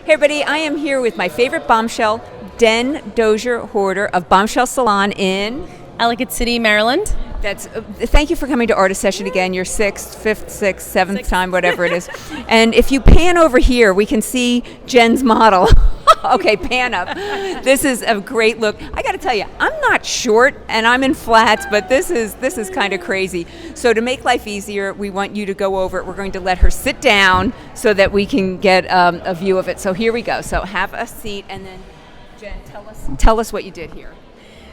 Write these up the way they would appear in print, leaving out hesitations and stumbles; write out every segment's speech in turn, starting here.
Hey everybody, I am here with my favorite bombshell, Dozier Horter of Bombshell Salon in Ellicott City, Maryland. Thank you for coming to Artist Session again, your fifth, sixth, seventh time, whatever it is. And if you pan over here, we can see Jen's model. Okay, pan up. This is a great look. I got to tell you, I'm not short and I'm in flats, but this is kind of crazy. So to make life easier, we want you to go over it. We're going to let her sit down so that we can get a view of it. So here we go. So have a seat, and then Jen, tell us what you did here.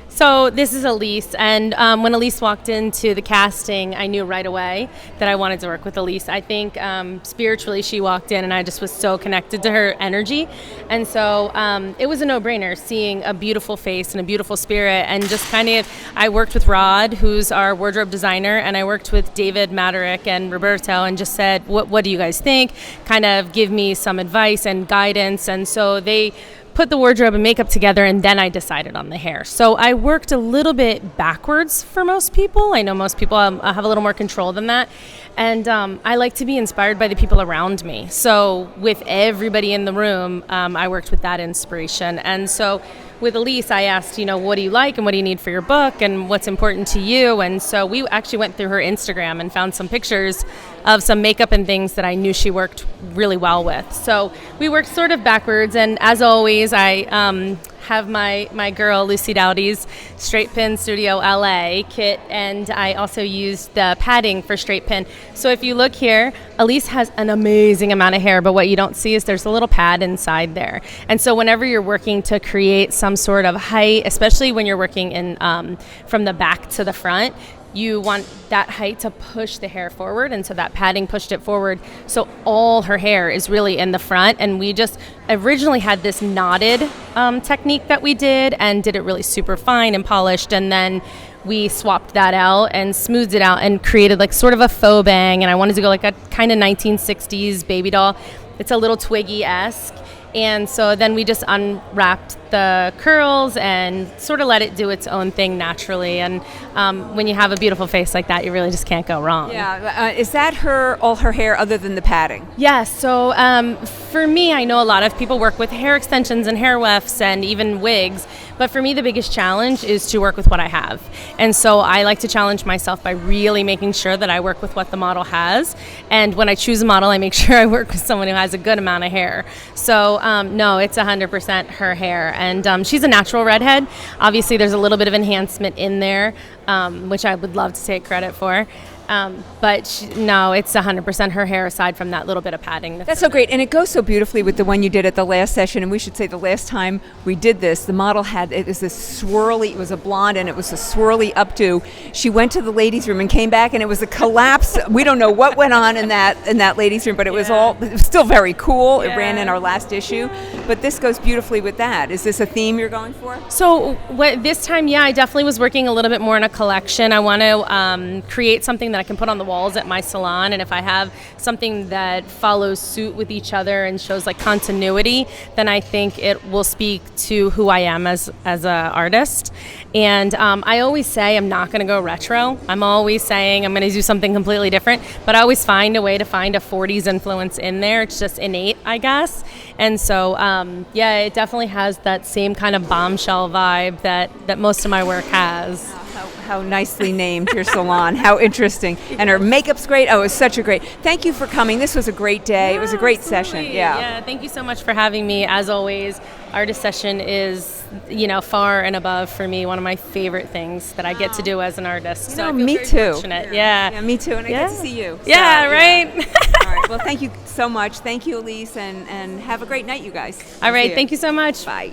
So this is Elise, and when Elise walked into the casting, I knew right away that I wanted to work with Elise. I think spiritually she walked in and I just was so connected to her energy. And so it was a no-brainer seeing a beautiful face and a beautiful spirit. And just kind of, I worked with Rod, who's our wardrobe designer, and I worked with David Maderick and Roberto and just said, what do you guys think? Kind of give me some advice and guidance. And so they put the wardrobe and makeup together, and then I decided on the hair. So I worked a little bit backwards for most people. I know most people have a little more control than that. And I like to be inspired by the people around me. So with everybody in the room, I worked with that inspiration. And so with Elise, I asked, what do you like and what do you need for your book and what's important to you? And so we actually went through her Instagram and found some pictures of some makeup and things that I knew she worked really well with. So we worked sort of backwards, and as always, I have my girl Lucy Dowdy's Straight Pin Studio LA kit, and I also used the padding for straight pin. So if you look here, Elise has an amazing amount of hair, but what you don't see is there's a little pad inside there. And so whenever you're working to create some sort of height, especially when you're working in from the back to the front, you want that height to push the hair forward, and so that padding pushed it forward. So all her hair is really in the front, and we just originally had this knotted technique that we did and did it really super fine and polished, and then we swapped that out and smoothed it out and created like sort of a faux bang, and I wanted to go like a kind of 1960s baby doll. It's a little Twiggy-esque. And so then we just unwrapped the curls and sort of let it do its own thing naturally. And when you have a beautiful face like that, you really just can't go wrong. Yeah. Is that all her hair other than the padding? Yes. So for me, I know a lot of people work with hair extensions and hair wefts and even wigs. But for me, the biggest challenge is to work with what I have. And so I like to challenge myself by really making sure that I work with what the model has. And when I choose a model, I make sure I work with someone who has a good amount of hair. So no, it's 100% her hair. And she's a natural redhead. Obviously, there's a little bit of enhancement in there, which I would love to take credit for. But no, it's 100% her hair aside from that little bit of padding. That's so great. And it goes so beautifully with the one you did at the last session. And we should say the last time we did this, the model it was this swirly, it was a blonde and it was a swirly updo. She went to the ladies' room and came back and it was a collapse. We don't know what went on in that ladies' room, but it was still very cool. Yeah. It ran in our last issue. But this goes beautifully with that. Is this a theme you're going for? So this time, I definitely was working a little bit more in a collection. I want to create something that I can put on the walls at my salon, and if I have something that follows suit with each other and shows like continuity, then I think it will speak to who I am as an artist. And I always say I'm not going to go retro. I'm always saying I'm going to do something completely different, but I always find a way to find a 40s influence in there. It's just innate, I guess. And so it definitely has that same kind of bombshell vibe that most of my work has. How nicely named your salon. How interesting. And her makeup's great. Oh, it was such a great. Thank you for coming. This was a great day. Yeah, it was a great absolutely. session. Yeah, thank you so much for having me. As always, Artist Session is, far and above for me one of my favorite things that I get to do as an artist. So I feel me very too. Fortunate. Yeah, me too. And I get to see you. Yeah, right. All right. Well, thank you so much. Thank you, Elise, and have a great night, you guys. All right. Thank you so much. Bye.